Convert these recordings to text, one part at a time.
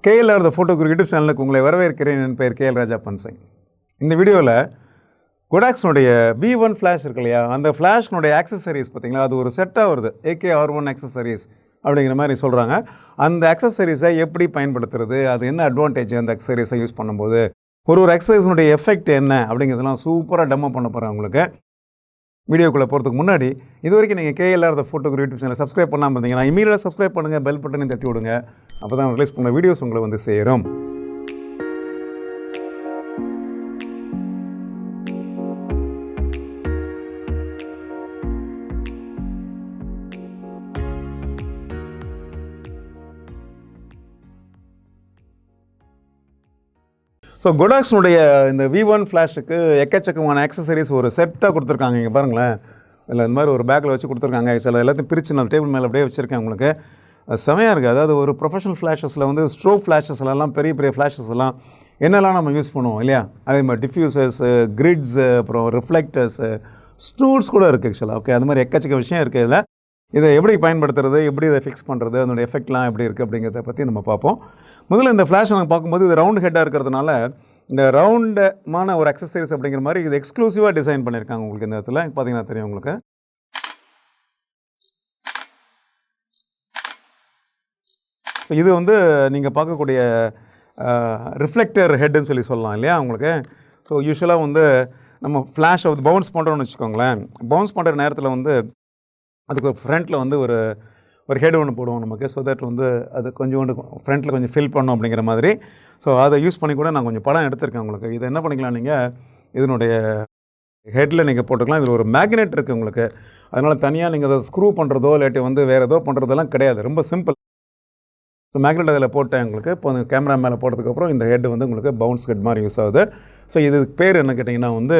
KLR the Photography YouTube சேனலுக்கு உங்களை வரவேற்கிறேன். என் பெயர் KL ராஜா பன்சிங். இந்த வீடியோவில் Godox-னுடைய V1 ஃப்ளாஷ் இருக்கு இல்லையா, அந்த ஃப்ளாஷ்னுடைய ஆக்சசரிஸ் பார்த்தீங்களா, அது ஒரு செட்டாக வருது. AK-R1 ஆக்சசரிஸ் அப்படிங்கிற மாதிரி சொல்கிறாங்க. அந்த ஆக்சசரிஸை எப்படி பயன்படுத்துறது, அது என்ன அட்வான்டேஜ் அந்த ஆக்சசரிஸை யூஸ் பண்ணும்போது, ஒரு ஆக்சசரிஸினுடைய எஃபெக்ட் என்ன அப்படிங்கிறதுலாம் சூப்பராக டெமோ பண்ண போகிறேன் உங்களுக்கு. வீடியோக்குள்ளே போகிறதுக்கு முன்னாடி இது வரைக்கும் நீங்கள் KLR the Photography YouTube சேனலை சப்ஸ்கிரைப் பண்ணாமல் இருந்தீங்கன்னா இமீடியட்டாக சப்ஸ்கிரைப் பண்ணுங்கள், பெல் பட்டனையும் தட்டி விடுங்க. அப்போ தான் ரிலீஸ் பண்ண வீடியோஸ் உங்களை வந்து சேரும். ஸோ Godox-னுடைய இந்த V1 ஃப்ளாஷுக்கு எக்கச்சக்கமான ஆக்சசரிஸ் ஒரு செட்டாக கொடுத்துருக்காங்க. இங்கே பாருங்களேன், இல்லை இந்த மாதிரி ஒரு பேக்கில் வச்சு கொடுத்துருக்காங்க. சில எல்லாத்தையும் பிரித்து நான் டேபிள் மேலே அப்படியே வச்சுருக்கேன். உங்களுக்கு செமையாக இருக்குது. அதாவது ஒரு ப்ரொஃபஷனல் ஃப்ளாஷஸில் வந்து ஸ்ட்ரோப் ஃப்ளாஷஸ்லாம் பெரிய பெரிய ஃப்ளாஷஸ் எல்லாம் என்னெல்லாம் நம்ம யூஸ் பண்ணுவோம் இல்லையா, அதே மாதிரி டிஃப்யூசர்ஸு, கிரிட்ஸு, அப்புறம் ரிஃப்ளெக்டர்ஸு, ஸ்னூட்ஸ் கூட இருக்குது ஆக்சுவலாக. ஓகே, அது மாதிரி எக்கச்சக்க விஷயம் இருக்குது. இதில் இதை எப்படி பயன்படுத்துறது, எப்படி இதை ஃபிக்ஸ் பண்ணுறது, அதனுடைய எஃபெக்ட்லாம் எப்படி இருக்குது அப்படிங்கிறத பற்றி நம்ம பார்ப்போம். முதல்ல இந்த ஃப்ளாஷை நாங்கள் பார்க்கும்போது இது ரவுண்ட் ஹெட்டாக இருக்கிறதுனால இந்த ரவுண்டமான ஒரு அக்சசரிஸ் அப்படிங்கிற மாதிரி இது எக்ஸ்க்ளூசிவாக டிசைன் பண்ணியிருக்காங்க. உங்களுக்கு இந்த இடத்துல பார்த்தீங்கன்னா தெரியும் உங்களுக்கு. ஸோ இது வந்து நீங்கள் பார்க்கக்கூடிய ரிஃப்ளெக்டர் ஹெட்டுன்னு சொல்லலாம் இல்லையா உங்களுக்கு. ஸோ யூஸ்வலாக வந்து நம்ம ஃப்ளாஷை வந்து பவுன்ஸ் பண்ணுறோன்னு வச்சுக்கோங்களேன். பவுன்ஸ் பண்ணுற நேரத்தில் வந்து அதுக்கு ஒரு ஃப்ரண்ட்டில் வந்து ஒரு ஹெட் ஒன்று போடுவோம் நமக்கு. ஸோ தட் வந்து அது கொஞ்சோண்டு ஃப்ரண்ட்டில் கொஞ்சம் ஃபில் பண்ணோம் அப்படிங்கிற மாதிரி. ஸோ அதை யூஸ் பண்ணி கூட நான் கொஞ்சம் படம் எடுத்திருக்கேன் உங்களுக்கு. இதை என்ன பண்ணிக்கலாம், நீங்கள் இதனுடைய ஹெட்டில் நீங்கள் போட்டுக்கலாம். இதில் ஒரு மேக்னெட் இருக்குது உங்களுக்கு. அதனால் தனியாக நீங்கள் அதை ஸ்க்ரூ பண்ணுறதோ இல்லாட்டி வந்து வேறு ஏதோ பண்ணுறதெல்லாம் கிடையாது. ரொம்ப சிம்பிள். ஸோ மேக்னெட் அதில் போட்டேன் உங்களுக்கு. இப்போ அந்த கேமரா மேலே போட்டதுக்கப்புறம் இந்த ஹெட் வந்து உங்களுக்கு பவுன்ஸ் ஹெட் மாதிரி யூஸ் ஆகுது. ஸோ இதுக்கு பேர் என்ன கேட்டிங்கன்னா வந்து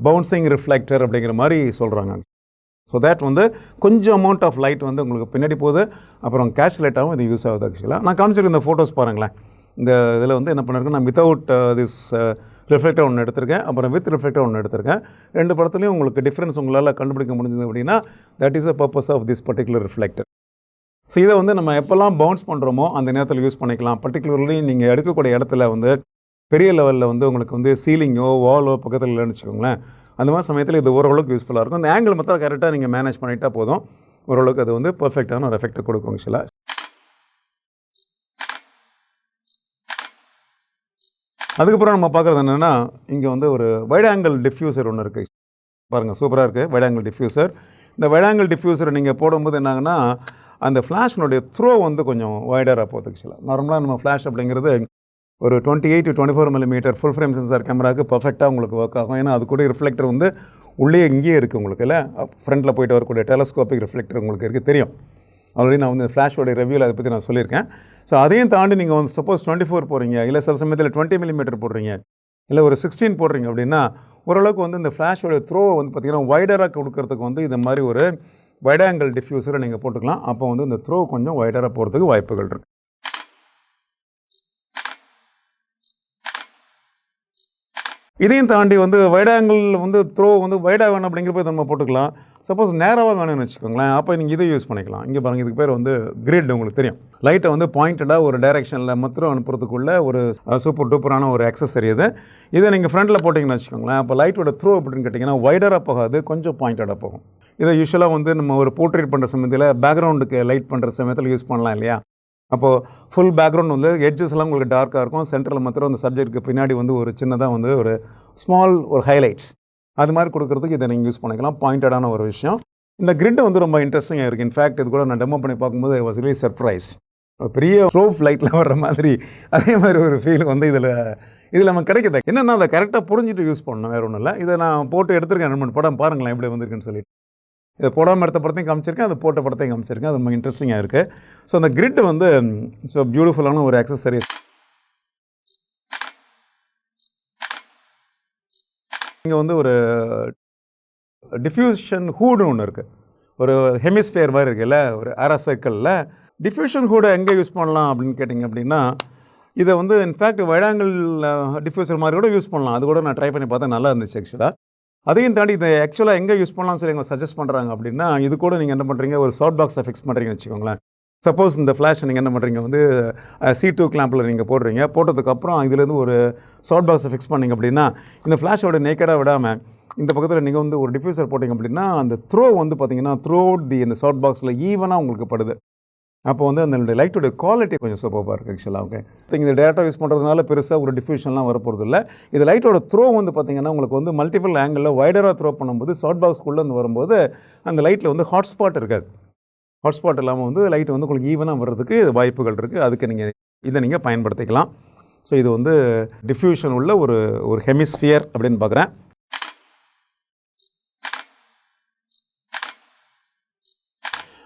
பவுன்சிங் ரிஃப்ளெக்டர் அப்படிங்கிற மாதிரி சொல்கிறாங்க. ஸோ தேட் வந்து கொஞ்சம் அமௌண்ட் ஆஃப் லைட் வந்து உங்களுக்கு பின்னாடி போகுது, அப்புறம் கேஷ் லைட்டாகவும் இது யூஸ் ஆகுது ஆக்சுவலாக. நான் காமிச்சிருக்க இந்த ஃபோட்டோஸ் பாருங்களேன். இந்த இதில் வந்து என்ன பண்ணியிருக்கேன், நான் வித்தவுட் திஸ் ரிஃப்ளெக்டர் ஒன்று எடுத்திருக்கேன், அப்புறம் வித் ரிஃப்ளெக்டர் ஒன்று எடுத்திருக்கேன். ரெண்டு படத்துலையும் உங்களுக்கு டிஃப்ரென்ஸ் உங்களால் கண்டுபிடிக்க முடிஞ்சது அப்படின்னா that is a purpose of this particular reflector. So இதை வந்து நம்ம எப்போல்லாம் பவுன்ஸ் பண்ணுறோமோ அந்த நேரத்தில் யூஸ் பண்ணிக்கலாம். பர்டிகுலர்லி நீங்கள் எடுக்கக்கூடிய இடத்துல வந்து பெரிய லெவலில் வந்து உங்களுக்கு வந்து சீலிங்கோ வாலோ பக்கத்தில் இல்லைன்னு வச்சுக்கோங்களேன். அந்த மாதிரி சமயத்தில் இது ஓரளவுக்கு யூஸ்ஃபுல்லாக இருக்கும். அந்த ஆங்கிள் மொத்தம் கரெக்டாக நீங்கள் மேனேஜ் பண்ணிட்டால் போதும், ஓரளவுக்கு அது வந்து பர்ஃபெக்டான ஒரு எஃபெக்ட் கொடுக்கும் ஆக்சுவலாக. அதுக்கப்புறம் நம்ம பார்க்குறது என்னென்னா, இங்கே வந்து ஒரு வைட் ஆங்கிள் டிஃப்யூசர் ஒன்று இருக்குது பாருங்கள், சூப்பராக இருக்குது வைட் ஆங்கிள் டிஃப்யூசர். இந்த வைட் ஆங்கிள் டிஃப்யூசரை நீங்கள் போடும்போது என்னாங்கன்னா அந்த ஃப்ளாஷினுடைய த்ரோ வந்து கொஞ்சம் வைடராக போகுது ஆக்சுவலாக. நார்மலாக நம்ம ஃப்ளாஷ் அப்படிங்கிறது ஒரு 28 to 24 mm full frame sensor கேமராவுக்கு பர்ஃபெக்டாக உங்களுக்கு ஒர்க் ஆகும். ஏன்னா அது கூட ரிஃப்ளெக்டர் வந்து உள்ளே இங்கேயே இருக்குது உங்களுக்கு. இல்லை ஃப்ரண்ட்டில் போய்ட்டு வரக்கூடிய டெலஸ்கோபிக் ரிஃப்ளெக்டர் உங்களுக்கு இருக்குது தெரியும். ஆல்ரெடி நான் வந்து ஃப்ளாஷோடைய ரிவ்யூவில் அதை பற்றி நான் சொல்லியிருக்கேன். ஸோ அதையும் தாண்டி நீங்கள் வந்து சப்போஸ் 24 போடுறீங்க, இல்லை சில சமயத்தில் 20 mm போடுறீங்க, இல்லை ஒரு 16 போடுறீங்க அப்படின்னா ஓரளவுக்கு வந்து இந்த ஃப்ளாஷோடைய த்ரோ வந்து பார்த்திங்கன்னா வைடராக கொடுக்கறதுக்கு வந்து இந்த மாதிரி ஒரு வைட் ஆங்கிள் டிஃப்யூசரை நீங்கள் போட்டுக்கலாம். அப்போ வந்து இந்த த்ரோ கொஞ்சம் வைடராக போகிறதுக்கு வாய்ப்புகள் இருக்குது. இதையும் தாண்டி வந்து வைட் ஆங்கிள் வந்து த்ரோ வந்து வைடாக வேணும் அப்படிங்கிறப்ப நம்ம போட்டுக்கலாம். சப்போஸ் நேராக வேணும்னு வச்சுக்கோங்களேன், அப்போ நீங்கள் இதை யூஸ் பண்ணிக்கலாம். இங்கே பாருங்கள், இதுக்கு பேர் வந்து கிரிட். உங்களுக்கு தெரியும், லைட்டை வந்து பாயிண்டடாக ஒரு டைரெக்ஷனில் மாத்திரம் அனுப்புறதுக்குள்ள ஒரு சூப்பர் டூப்பரான ஒரு ஆக்சசரி இது. இதை நீங்கள் ஃப்ரண்ட்டில் போட்டிங்கன்னு வச்சுக்கோங்களேன், அப்போ லைட்டோட த்ரோ அப்படின்னு கேட்டிங்கன்னா வைடராக போகாது, கொஞ்சம் பாயிண்டடாக போகும். இதை யூஸ்வலாக வந்து நம்ம ஒரு போர்ட்ரேட் பண்ணுற சமயத்தில் பேக்ரவுண்டுக்கு லைட் பண்ணுற சமயத்தில் யூஸ் பண்ணலாம் இல்லையா. அப்போது ஃபுல் பேக்ரவுண்ட் வந்து எட்ஜஸ்லாம் உங்களுக்கு டார்க்காக இருக்கும், சென்டரில் மாத்திரம் அந்த சப்ஜெக்ட்டுக்கு பின்னாடி வந்து ஒரு சின்னதாக வந்து ஒரு ஸ்மால் ஒரு ஹைலைட்ஸ் அது மாதிரி கொடுக்குறதுக்கு இதை நீங்கள் யூஸ் பண்ணிக்கலாம். பாயிண்டடான ஒரு விஷயம். இந்த கிரிட் வந்து ரொம்ப இன்ட்ரெஸ்டிங்காக இருக்குது. இன்ஃபேக்ட் இது கூட நான் டெமோ பண்ணி பார்க்கும்போது ஐ வாஸ் ரியலி சர்ப்ரைஸ். பெரிய ஸ்ட்ரோப் லைட்டில் வர்ற மாதிரி அதே மாதிரி ஒரு ஃபீல் வந்து இதில் நமக்கு கிடைக்குது. என்னென்னா அதை கரெக்டாக புரிஞ்சுட்டு யூஸ் பண்ணணும், வேறு ஒன்றும் இல்லை. இதை நான் போட்டு எடுத்துருக்கேன் 2-3 படம் பாருங்களேன் எப்படி வந்திருக்குன்னு சொல்லிட்டு. இதை போடாமல் எடுத்த படத்தையும் காமிச்சிருக்கேன், அது போட்ட படத்தையும் காமிச்சிருக்கேன். அது ரொம்ப இன்ட்ரெஸ்டிங்காக இருக்குது. ஸோ அந்த கிரிட் வந்து ஸோ பியூட்டிஃபுல்லான ஒரு ஆக்சசரி. இங்கே வந்து ஒரு டிஃப்யூஷன் ஹூடுன்னு ஒன்று இருக்குது, ஒரு ஹெமிஸ்பியர் மாதிரி இருக்குல்ல, ஒரு அரை சர்க்கிளில். டிஃப்யூஷன் ஹூடை எங்கே யூஸ் பண்ணலாம் அப்படின்னு கேட்டிங்க அப்படின்னா, இதை வந்து இன்ஃபேக்ட் வைட் ஆங்கிள் டிஃப்யூசர் மாதிரி கூட யூஸ் பண்ணலாம். அது கூட நான் ட்ரை பண்ணி பார்த்தா நல்லா இருந்துச்சு ஆக்சுவலாக. அதையும் தாண்டி இதை ஆக்சுவலாக எங்கே யூஸ் பண்ணலாம்னு சொல்லி எங்களை சஜஸ்ட் பண்ணுறாங்க அப்படின்னா, இது கூட நீங்கள் என்ன பண்ணுறீங்க, ஒரு ஷார்ட் பாக்ஸை ஃபிக்ஸ் பண்ணுறீங்கன்னு வச்சுக்கோங்களேன். சப்போஸ் இந்த ஃப்ளாஷ் நீங்கள் என்ன பண்ணுறீங்க வந்து C2 கிளாம்பில் நீங்கள் போடுறீங்க, போட்டதுக்கப்புறம் இதுலேருந்து ஒரு ஷார்ட் பாக்ஸை ஃபிக்ஸ் பண்ணிங்க அப்படின்னா இந்த ஃப்ளாஷோட நேக்கடாக விடாமல் இந்த பக்கத்தில் நீங்கள் வந்து ஒரு டிஃப்யூசர் போட்டிங்க அப்படின்னா அந்த த்ரோ வந்து பார்த்தீங்கன்னா த்ரூ அவுட் இந்த ஷார்ட் பாக்ஸில் ஈவனாக உங்களுக்கு படுது. அப்போ வந்து அந்த லைட்டோட குவாலிட்டி கொஞ்சம் சூப்பராக இருக்குது ஆக்சுவலாக. ஓகே, இந்த டேரக்டாக யூஸ் பண்ணுறதுனால பெருசாக ஒரு டிஃப்யூஷன்லாம் வரப்போகிறது இல்லை. இது லைட்டோட த்ரோ வந்து பார்த்தீங்கன்னா உங்களுக்கு வந்து மல்டிபிள் ஆங்கிளில் வைடராக த்ரோ பண்ணும்போது ஷார்ட் பாக்ஸ்க்குள்ளே வந்து வரும்போது அந்த லைட்டில் வந்து ஹாட்ஸ்பாட் இருக்காது. ஹாட்ஸ்பாட் இல்லாமல் வந்து லைட் வந்து உங்களுக்கு ஈவனாக வர்றதுக்கு வாய்ப்புகள் இருக்குது. அதுக்கு நீங்கள் இதை பயன்படுத்திக்கலாம். ஸோ இது வந்து டிஃப்யூஷன் உள்ள ஒரு ஹெமிஸ்பியர் அப்படின்னு பார்க்குறேன்.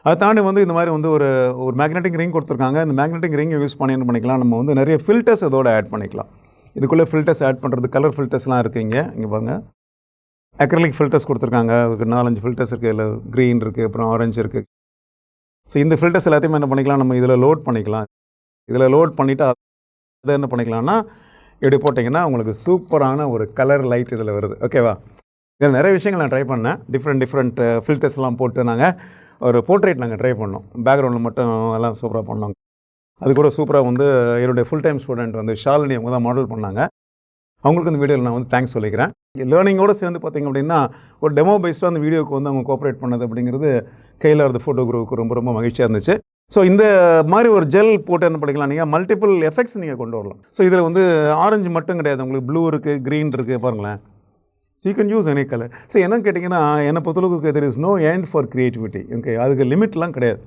அதை தாண்டி வந்து இந்த மாதிரி வந்து ஒரு மேக்னெட்டிக் ரிங் கொடுத்துருக்காங்க. இந்த மேக்னெட்டிக் ரிங்கை யூஸ் பண்ணி என்ன பண்ணிக்கலாம், நம்ம வந்து நிறைய ஃபில்டர்ஸ் இதோட ஆட் பண்ணிக்கலாம். இதுக்குள்ளே ஃபில்டர்ஸ் ஆட் பண்ணுறது கலர் ஃபில்டர்ஸ்லாம் இருக்குங்க. இங்கே பாருங்க, அக்ரிலிக் ஃபில்டர்ஸ் கொடுத்துருக்காங்க. அதுக்கு 4-5 ஃபில்டர்ஸ் இருக்குது. இதில் க்ரீன் இருக்குது, அப்புறம் ஆரஞ்சு இருக்குது. ஸோ இந்த ஃபில்டர்ஸ் எல்லாத்தையுமே என்ன பண்ணிக்கலாம், நம்ம இதில் லோட் பண்ணிக்கலாம். இதில் லோட் பண்ணிவிட்டு அதை என்ன பண்ணிக்கலாம்னா இப்படி போட்டிங்கன்னா உங்களுக்கு சூப்பரான ஒரு கலர் லைட் இதில் வருது. ஓகேவா? இதில் நிறைய விஷயங்கள் நான் ட்ரை பண்ணேன். டிஃப்ரெண்ட் ஃபில்டர்ஸ்லாம் போட்டு நாங்கள் ஒரு போர்ட்ரேட் நாங்கள் ட்ரை பண்ணோம். பேக்ரவுண்டில் மட்டும் எல்லாம் சூப்பராக பண்ணோம். அது கூட சூப்பராக வந்து என்னுடைய ஃபுல் டைம் ஸ்டூடெண்ட் வந்து ஷாலினி அவங்க தான் மாடல் பண்ணாங்க. அவங்களுக்கு இந்த வீடியோவில் நான் வந்து தேங்க்ஸ் சொல்லிக்கிறேன். லேர்னிங்கோடு சேர்ந்து பார்த்திங்க அப்படின்னா ஒரு டெமோ பேஸ்டாக அந்த வீடியோக்கு வந்து அவங்க கோஆப்ரேட் பண்ணது அப்படிங்கிறது KLR ஃபோட்டோகிராஃபுக்கு ரொம்ப மகிழ்ச்சியாக இருந்துச்சு. ஸோ இந்த மாதிரி ஒரு ஜெல் போட்டு என்ன பண்ணிக்கலாம், நீங்கள் மல்டிபிள் எஃபெக்ட்ஸ் நீங்கள் கொண்டு வரலாம். ஸோ இதில் வந்து ஆரஞ்சு மட்டும் கிடையாது, உங்களுக்கு ப்ளூ இருக்குது, க்ரீன் இருக்குது, பாருங்களேன். So you can use any colour. So என்னன்னு கேட்டிங்கன்னா, என்னை பொறுத்தளவுக்கு there is no end for creativity. Okay, அதுக்கு லிமிட்லாம் கிடையாது.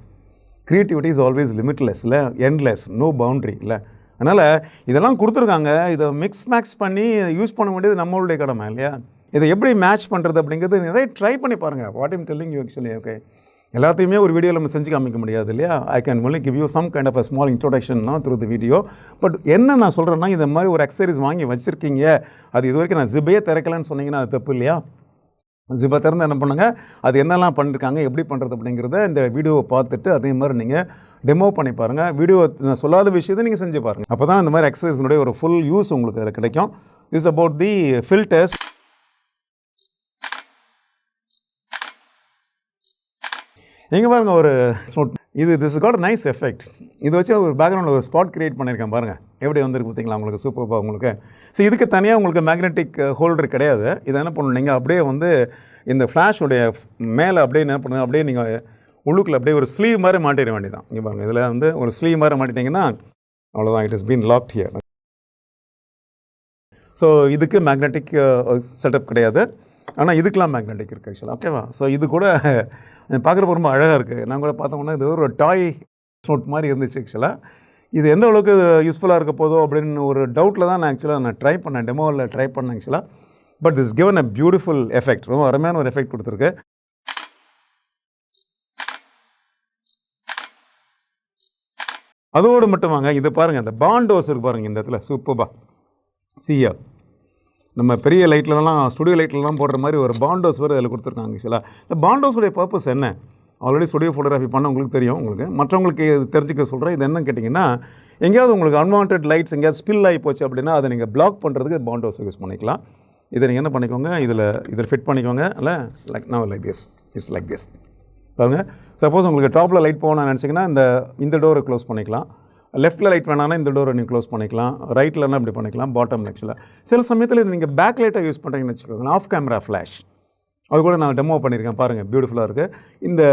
க்ரியேட்டிவிட்டி இஸ் ஆல்வேஸ் லிமிட்லெஸ், இல்லை எண்ட்லெஸ், நோ பவுண்ட்ரி இல்லை. அதனால் இதெல்லாம் கொடுத்துருக்காங்க. இதை மேக்ஸ் பண்ணி யூஸ் பண்ண வேண்டியது நம்மளுடைய கடமை இல்லையா? இதை எப்படி மேட்ச் பண்ணுறது அப்படிங்கிறது நிறைய ட்ரை பண்ணி பாருங்கள். What I'm telling you actually. Okay, எல்லாத்தையுமே ஒரு வீடியோவில் நம்ம செஞ்சு காமிக்க முடியாது இல்லையா? I can only give you some kind of a small இன்ட்ரோடக்ஷன்னா த்ரூ தி வீடியோ. பட் என்ன நான் சொல்கிறேன்னா, இந்த மாதிரி ஒரு அக்சசரிஸ் வாங்கி வச்சுருக்கீங்க, அது இது வரைக்கும் நான் ஜிப்பே திறக்கலன்னு சொன்னீங்கன்னா அது தப்பு இல்லையா? ஜிப்பை திறந்து என்ன பண்ணுங்கள், அது என்னெல்லாம் பண்ணியிருக்காங்க, எப்படி பண்ணுறது அப்படிங்கிறத இந்த வீடியோவை பார்த்துட்டு அதே மாதிரி நீங்கள் டெமோ பண்ணி பாருங்கள். வீடியோ நான் சொல்லாத விஷயத்தை நீங்கள் செஞ்சு பாருங்கள். அப்போ தான் இந்த மாதிரி எக்ஸசைஸினுடைய ஒரு ஃபுல் யூஸ் உங்களுக்கு அதில் கிடைக்கும். It's about the filters. நீங்கள் பாருங்கள், ஒரு snoot this got nice effect. இது வச்சு ஒரு பேக்ரவுண்டில் ஒரு ஸ்பாட் கிரியேட் பண்ணியிருக்கேன் பாருங்கள், எப்படி வந்திருக்கு பார்த்தீங்களா உங்களுக்கு, சூப்பராக உங்களுக்கு. ஸோ இதுக்கு தனியாக உங்களுக்கு மேக்னெட்டிக் ஹோல்டர் கிடையாது. இதை என்ன பண்ணணும், நீங்கள் அப்படியே வந்து இந்த ஃப்ளாஷுடைய மேலே அப்படியே என்ன பண்ணுங்க, அப்படியே நீங்கள் உள்ளுக்குள்ளே அப்படியே ஒரு ஸ்லீவ் மாதிரி மாட்டிட வேண்டியதான். இங்கே பாருங்கள், இதில் வந்து ஒரு ஸ்லீவ் மாதிரி மாட்டிட்டிங்கன்னா அவ்வளோதான், it is been locked here. So இதுக்கு மேக்னெட்டிக் செட்டப் கிடையாது, ஆனால் இதுக்கெலாம் மேக்னெட்டிக் இருக்குது ஆக்சுவலாக. ஓகேவா? ஸோ இது கூட பார்க்குறப்ப ரொம்ப அழகாக இருக்குது. நான் கூட பார்த்தோம்னா இது ஒரு டாய் ஸ்னூட் மாதிரி இருந்துச்சு ஆக்சுவலாக. இது எந்த அளவுக்கு யூஸ்ஃபுல்லாக இருக்க போதோ அப்படின்னு ஒரு டவுட்டில் தான் நான் ட்ரை பண்ணேன், டெமோவில் ட்ரை பண்ணேன் ஆக்சுவலாக. But this given a beautiful effect, ரொம்ப அருமையான ஒரு எஃபெக்ட் கொடுத்துருக்கு. அதோடு மட்டும் வாங்க, இது பாருங்கள், இந்த பாண்டோஸ் இருக்குது பாருங்கள் இந்த இடத்துல, சூப்பராக சியா நம்ம பெரிய லைட்லலாம் ஸ்டுடியோ லைட்லலாம் போடுற மாதிரி ஒரு பாண்டோஸ் வேறு அதில் கொடுத்துருக்காங்க ஆக்சுவலாக. இந்த பாண்டோஸுடைய பர்பஸ் என்ன, ஆல்ரெடி ஸ்டுடியோ ஃபோட்டோகிராஃபி பண்ண உங்களுக்கு தெரியும். உங்களுக்கு மற்றவங்களுக்கு தெரிஞ்சுக்க சொல்கிறேன். இது என்னன்னு கேட்டிங்கன்னா, எங்கேயாவது உங்களுக்கு அன்வான்ட் லைட்ஸ் எங்கேயாவது ஸ்பில் ஆகி போச்சு அப்படின்னா அதை நீங்கள் பிளாக் பண்ணுறதுக்கு பாண்டோஸ் யூஸ் பண்ணிக்கலாம். இதை நீங்கள் என்ன பண்ணிக்கோங்க, இதில் ஃபிட் பண்ணிக்கோங்க. இல்லை like this, it's like this பாருங்கள். சப்போஸ் உங்களுக்கு டாப்பில் லைட் போகணும்னு நினச்சிங்கன்னா இந்த டோரை க்ளோஸ் பண்ணிக்கலாம். லெஃப்ட்டில் லைட் வேணான்னா இந்த டோரை நீங்கள் க்ளோஸ் பண்ணிக்கலாம். ரைட்லன்னா இப்படி பண்ணிக்கலாம், பாட்டமில் ஆக்சுவலாக. சில சமயத்தில் இது நீங்கள் பேக் லைட்டாக யூஸ் பண்ணுறீங்கன்னு வச்சுக்கோங்க, ஆஃப் கேமரா ஃப்ளாஷ், அது கூட நான் டெமோ பண்ணியிருக்கேன் பாருங்கள், பியூட்டிஃபுல்லாக இருக்குது. இந்த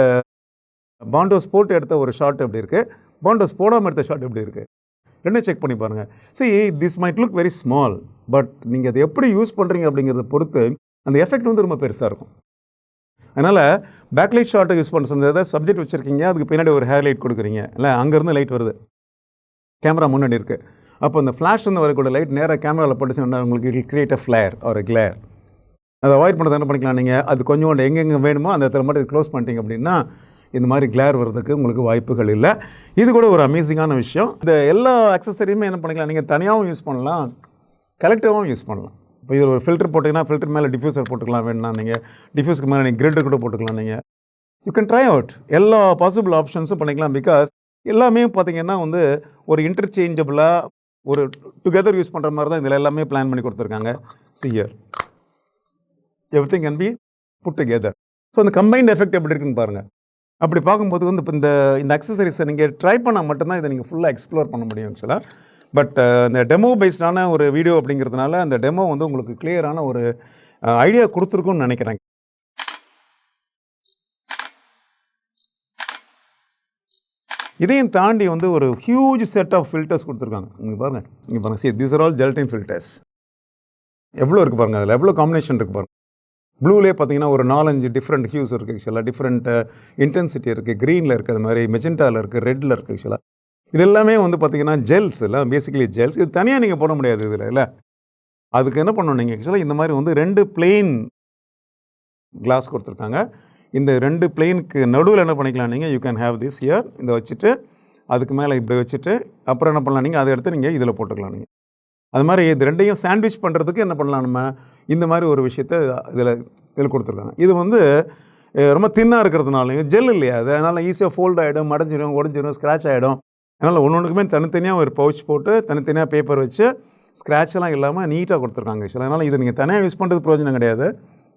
பாண்டோஸ் போட்டு எடுத்த ஒரு ஷாட் எப்படி இருக்குது, பாண்டோஸ் போடாமல் எடுத்த ஷாட் எப்படி இருக்குது, ரெண்டும் செக் பண்ணி பாருங்கள். See, this might look very small, but நீங்கள் அதை எப்படி யூஸ் பண்ணுறீங்க அப்படிங்கிறத பொறுத்து அந்த எஃபெக்ட் வந்து ரொம்ப பெருசாக இருக்கும். அதனால் பேக்லைட் ஷாட்டை யூஸ் பண்ண சமயத்தில் ஏதாவது சப்ஜெக்ட் வச்சுருக்கீங்க, அதுக்கு பின்னாடி ஒரு ஹேர் லைட் கொடுக்குறீங்க, இல்லை அங்கேருந்து லைட் வருது, கேமரா முன்னாடி இருக்குது. அப்போ அந்த ஃப்ளாஷ்லேருந்து வரக்கூடிய லைட் நேராக கேமராவில் பட்டுச்சுன்னா உங்களுக்கு இட் கிரியேட் அ ஃப்ளேர் ஒரு கிளேர். அதை அவாய்ட் பண்ணுறது என்ன பண்ணிக்கலாம், நீங்கள் அது கொஞ்சோண்டு எங்கெங்கே வேணுமோ அந்த இடத்துல மட்டும் க்ளோஸ் பண்ணிட்டீங்க அப்படின்னா இந்த மாதிரி கிளேர் வர்றதுக்கு உங்களுக்கு வாய்ப்புகள் இல்லை. இது கூட ஒரு அமேசிங்கான விஷயம். இந்த எல்லா அக்சசரியுமே என்ன பண்ணிக்கலாம், நீங்கள் தனியாகவும் யூஸ் பண்ணலாம், கலெக்டிவாகவும் யூஸ் பண்ணலாம். இப்போ இதில் ஒரு ஃபில்டர் போட்டிங்கன்னா ஃபில்டர் மேலே டிஃப்யூசர் போட்டுக்கலாம், வேணும்னா நீங்கள் டிஃப்யூஸ்க்கு மேலே நீங்கள் கிரிட் கூட போட்டுக்கலாம். நீங்கள் யூ கேன் ட்ரை அவுட் எல்லா பாசிபிள் ஆப்ஷன்ஸும் பண்ணிக்கலாம். பிகாஸ் எல்லாமே பார்த்திங்கன்னா வந்து ஒரு இன்டர்சேஞ்சபிளாக ஒரு டுகெதர் யூஸ் பண்ணுற மாதிரி தான் இதில் எல்லாமே பிளான் பண்ணி கொடுத்துருக்காங்க. Here everything can be put together. So அந்த கம்பைன்ட் எஃபெக்ட் எப்படி இருக்குன்னு பாருங்கள். அப்படி பார்க்கும்போது வந்து இப்போ இந்த அக்சசரிஸை நீங்கள் ட்ரை பண்ணால் மட்டும்தான் இதை நீங்கள் ஃபுல்லாக எக்ஸ்ப்ளோர் பண்ண முடியும் ஆக்சுவலாக. பட் இந்த டெமோ பேஸ்டான ஒரு வீடியோ அப்படிங்கிறதுனால அந்த டெமோ வந்து உங்களுக்கு கிளியரான ஒரு ஐடியா கொடுத்துருக்குன்னு நினைக்கிறேன். இதையும் தாண்டி வந்து ஒரு ஹியூஜ் செட் ஆஃப் ஃபில்டர்ஸ் கொடுத்துருக்காங்க. இங்கே பாருங்கள் see these are all gelatin filters. எவ்வளோ இருக்குது பாருங்கள், அதில் எவ்வளோ காம்பினேஷன் இருக்குது பாருங்கள். ப்ளூலேயே பார்த்தீங்கன்னா ஒரு 4-5 டிஃப்ரெண்ட் ஹியூஸ் இருக்குது ஆக்சுவலாக, டிஃப்ரெண்ட் இன்டென்சிட்டி இருக்குது, க்ரீனில் இருக்குது, அது மாதிரி மெஜெண்டாவில் இருக்குது, ரெட்டில் இருக்குது ஆக்சுவலாக. இது எல்லாமே வந்து பார்த்தீங்கன்னா ஜெல்ஸ் இல்லை, பேசிக்கலி ஜெல்ஸ். இது தனியாக நீங்கள் போட முடியாது இதில் இல்லை. அதுக்கு என்ன பண்ணணும் நீங்கள் ஆக்சுவலாக இந்த மாதிரி வந்து 2 பிளெயின் கிளாஸ் கொடுத்துருக்காங்க. இந்த 2 பிளெயினுக்கு நடுவில் என்ன பண்ணிக்கலாம் நீங்கள், you can have this year. இதை வச்சுட்டு அதுக்கு மேலே இப்படி வச்சுட்டு அப்புறம் என்ன பண்ணலாம் நீங்கள், அதை எடுத்து நீங்கள் இதில் போட்டுக்கலாம். நீங்கள் அது மாதிரி இது 2ஐயும் சாண்ட்விச் பண்ணுறதுக்கு என்ன பண்ணலாம், நம்ம இந்த மாதிரி ஒரு விஷயத்தை இதில் கொடுத்துருக்காங்க. இது வந்து ரொம்ப தின்னாக இருக்கிறதுனாலையும் ஜெல் இல்லையா, அதனால் ஈஸியாக ஃபோல்ட் ஆகிடும், மடைஞ்சிடும், உடஞ்சிடும், ஸ்க்ராட்ச் ஆகிடும். அதனால் ஒன்றுக்குமே தனித்தனியாக ஒரு பவுச் போட்டு தனித்தனியாக பேப்பர் வச்சு ஸ்க்ராட்செல்லாம் இல்லாமல் நீட்டாக கொடுத்துருக்காங்க ஆக்சுவலாக. அதனால் இதை நீங்கள் தனியாக யூஸ் பண்ணுறது பிரயோஜனம் கிடையாது.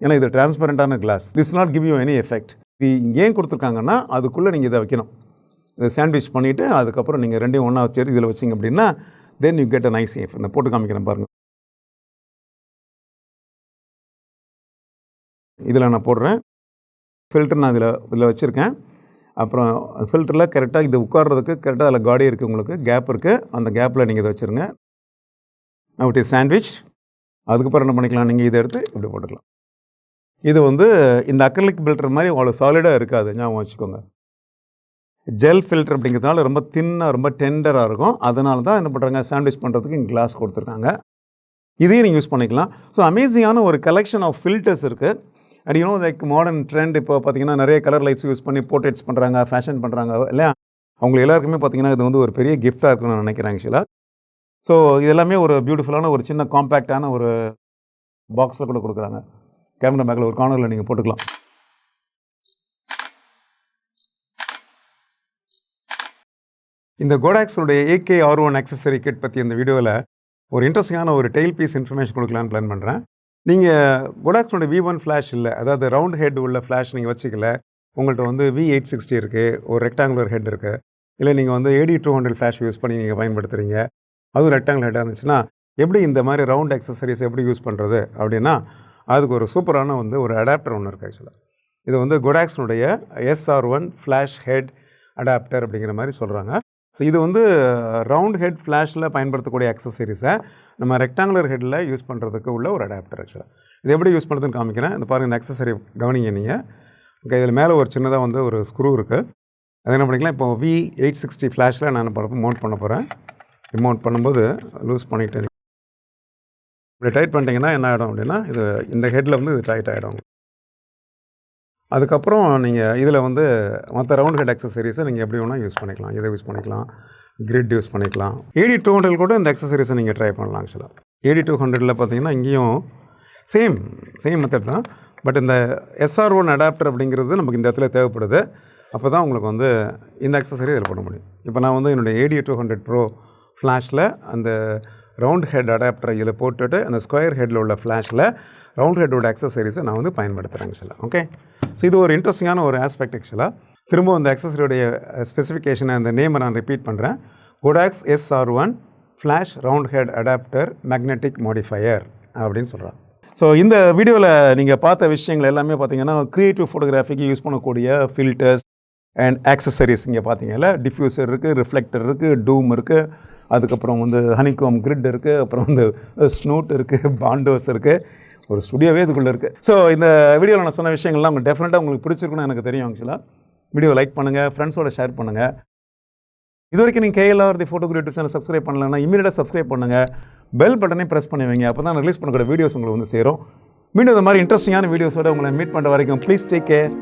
ஏன்னா இது டிரான்ஸ்பரண்டான glass. This not give you any effect. இது ஏன் கொடுத்துருக்காங்கன்னா அதுக்குள்ளே நீங்கள் இதை வைக்கணும். இதை சாண்ட்விச் பண்ணிவிட்டு அதுக்கப்புறம் நீங்கள் 2ஐயும் ஒன்றா வச்சு இதில் வச்சிங்க அப்படின்னா then you get a nice safe. இந்த போட்டு காமிக்கிறேன் பாருங்கள். இதில் நான் போடுறேன் ஃபில்டர், நான் இதில் வச்சுருக்கேன். அப்புறம் ஃபில்டரில் கரெக்டாக இது உட்கார்றதுக்கு கரெக்டாக அதில் காடி இருக்குது, உங்களுக்கு கேப் இருக்குது. அந்த கேப்பில் நீங்கள் இதை வச்சுருங்க. அப்படி சாண்ட்விச். அதுக்கப்புறம் என்ன பண்ணிக்கலாம், நீங்கள் இதை எடுத்து இப்படி போட்டுக்கலாம். இது வந்து இந்த அக்ரிலிக் ஃபில்டர் மாதிரி அவ்வளோ சாலிடாக இருக்காது, ஞாபகம் வச்சுக்கோங்க. ஜெல் ஃபில்டர் அப்படிங்கிறதுனால ரொம்ப தின்னாக ரொம்ப டெண்டராக இருக்கும். அதனால தான் என்ன பண்ணுறாங்க, சாண்ட்விச் பண்ணுறதுக்கு இங்கே கிளாஸ் கொடுத்துருக்காங்க. இதையும் நீங்கள் யூஸ் பண்ணிக்கலாம். ஸோ அமேசிங்கான ஒரு கலெக்ஷன் ஆஃப் ஃபில்டர்ஸ் இருக்குது. And you know like modern trend இப்போ பார்த்தீங்கன்னா நிறைய கலர் லைட்ஸ் யூஸ் பண்ணி போர்ட்ரேட்ஸ் பண்ணுறாங்க, ஃபேஷன் பண்ணுறாங்க இல்லையா. அவங்க எல்லாருக்குமே பார்த்தீங்கன்னா இது வந்து ஒரு பெரிய கிஃப்டாக இருக்குன்னு நான் நினைக்கிறேன் ஆக்சுவலாக. ஸோ இது எல்லாமே ஒரு பியூட்டிஃபுல்லான ஒரு சின்ன காம்பேக்டான ஒரு பாக்ஸில் கூட கொடுக்குறாங்க. கேமரா பேக்கில் ஒரு கார்னரில் நீங்கள் போட்டுக்கலாம். இந்த கோடாக்ஸுடைய AK-R1 அக்சசரி கிட் பற்றி இந்த வீடியோவில் ஒரு இன்ட்ரெஸ்டிங்கான ஒரு டெய்ல் பீஸ் இன்ஃபர்மேஷன் கொடுக்கலான்னு பிளான் பண்ணுறேன். நீங்கள் கோடாக்ஸுடைய V1 ஃப்ளாஷ் இல்லை, அதாவது ரவுண்ட் ஹெட் உள்ள ஃப்ளாஷ் நீங்கள் வச்சுக்கல, உங்கள்கிட்ட வந்து V860 இருக்குது, ஒரு ரெக்டாங்குலர் ஹெட் இருக்குது, இல்லை நீங்கள் வந்து AD200 ஃப்ளாஷ் யூஸ் பண்ணி நீங்கள் பயன்படுத்துகிறீங்க, அதுவும் ரெக்டாங்குலர் ஹெட்டாக இருந்துச்சுன்னா எப்படி இந்த மாதிரி ரவுண்ட் அக்சசரிஸ் எப்படி யூஸ் பண்ணுறது அப்படின்னா அதுக்கு ஒரு சூப்பரான வந்து ஒரு அடாப்டர் ஒன்று இருக்குது ஆக்சுவலாக. இது வந்து கோடாக்ஸுடைய SR-1 ஃப்ளாஷ் ஹெட் அடாப்டர் அப்படிங்கிற மாதிரி சொல்கிறாங்க. ஸோ இது வந்து ரவுண்ட் ஹெட் ஃப்ளாஷில் பயன்படுத்தக்கூடிய அக்சசரிஸை நம்ம ரெக்டாங்குலர் ஹெட்டில் யூஸ் பண்ணுறதுக்கு உள்ள ஒரு அடாப்டர் ஆக்சுவலாக. இது எப்படி யூஸ் பண்ணுறதுன்னு காமிக்கிறேன். இந்த பாருங்கள், இந்த அக்சசரி கவனிங்க நீங்கள். ஓகே, இதில் மேலே ஒரு சின்னதாக வந்து ஒரு ஸ்க்ரூ இருக்குது. அது என்ன பண்ணிக்கலாம், இப்போ V860 ஃப்ளாஷில் நான் மவுண்ட் பண்ண போகிறேன். மவுண்ட் பண்ணும்போது லூஸ் பண்ணிவிட்டு இப்படி டைட் பண்ணிட்டீங்கன்னா என்ன ஆகிடும் அப்படின்னா இது இந்த ஹெட்டில் வந்து இது டைட் ஆகிடும். அதுக்கப்புறம் நீங்கள் இதில் வந்து மற்ற ரவுண்ட் ஹெட் அக்சசரிஸை நீங்கள் எப்படி வேணால் யூஸ் பண்ணிக்கலாம். இதை யூஸ் பண்ணிக்கலாம், கிரிட் யூஸ் பண்ணிக்கலாம். AD200 கூட இந்த அக்சசரிஸை நீங்கள் ட்ரை பண்ணலாம் ஆக்சுவலாக. AD200 பார்த்தீங்கன்னா இங்கேயும் சேம் மெத்தட் தான். பட் இந்த SR-1 அடாப்டர் அப்படிங்கிறது நமக்கு இந்த இடத்துல தேவைப்படுது. அப்போ தான் உங்களுக்கு வந்து இந்த அக்சசரி இதில் பண்ண முடியும். இப்போ நான் வந்து என்னுடைய AD200 Pro ஃப்ளாஷில் அந்த ரவுண்ட் ஹெட் அடாப்டரை இதில் போட்டுட்டு அந்த ஸ்கொயர் ஹெட்டில் உள்ள ஃப்ளாஷில் ரவுண்ட் ஹெட்டோட அக்சசரிஸை நான் வந்து பயன்படுத்துகிறேன் ஆக்சுவலாக. ஓகே, ஸோ இது ஒரு இன்ட்ரெஸ்டிங்கான ஒரு ஆஸ்பெக்ட் ஆக்சுவலாக. திரும்ப அந்த அக்சசரியோடைய ஸ்பெசிஃபிகேஷனை அந்த நேமை நான் ரிப்பீட் பண்ணுறேன். Godox SR-1 flash round head adapter magnetic modifier அப்படின்னு சொல்கிறாங்க. ஸோ இந்த வீடியோவில் நீங்கள் பார்த்த விஷயங்கள் எல்லாமே பார்த்தீங்கன்னா க்ரியேட்டிவ் ஃபோட்டோகிராஃபிக்கு யூஸ் பண்ணக்கூடிய ஃபில்டர்ஸ் அண்ட் ஆக்சசரிஸ். இங்கே பார்த்தீங்கல்ல, டிஃப்யூசர் இருக்குது, ரிஃப்ளெக்டர் இருக்குது, டூம் இருக்குது, அதுக்கப்புறம் வந்து ஹனிகாம் கிரிட் இருக்குது, அப்புறம் வந்து ஸ்னூட் இருக்குது, பாண்டோஸ் இருக்குது. ஒரு ஸ்டுடியோவே இதுக்குள்ளே இருக்குது. ஸோ இந்த வீடியோவில் நான் சொன்ன விஷயங்கள்லாம் உங்களுக்கு டெஃபினட்டாக உங்களுக்கு பிடிச்சிருக்குன்னு எனக்கு தெரியும் ஆக்சுவலாக. வீடியோ லைக் பண்ணுங்கள், ஃப்ரெண்ட்ஸோட ஷேர் பண்ணுங்கள். இது வரைக்கும் நீங்கள் KLR தி ஃபோட்டோகிராஃபி யூடியூப் சேனல் சப்ஸ்கிரைப் பண்ணலன்னா இமீடியட்டாக சப்ஸ்கிரைப் பண்ணுங்கள். பெல் பட்டனே ப்ரெஸ் பண்ணி வைங்க. அப்போ தான் ரிலீஸ் பண்ணக்கூடிய வீடியோஸ் உங்களுக்கு வந்து சேரும். மீண்டும் இந்த மாதிரி இன்ட்ரெஸ்டிங்கான வீடியோஸோட உங்களை மீட் பண்ணுற வரைக்கும் ப்ளீஸ் டேக் கேர்.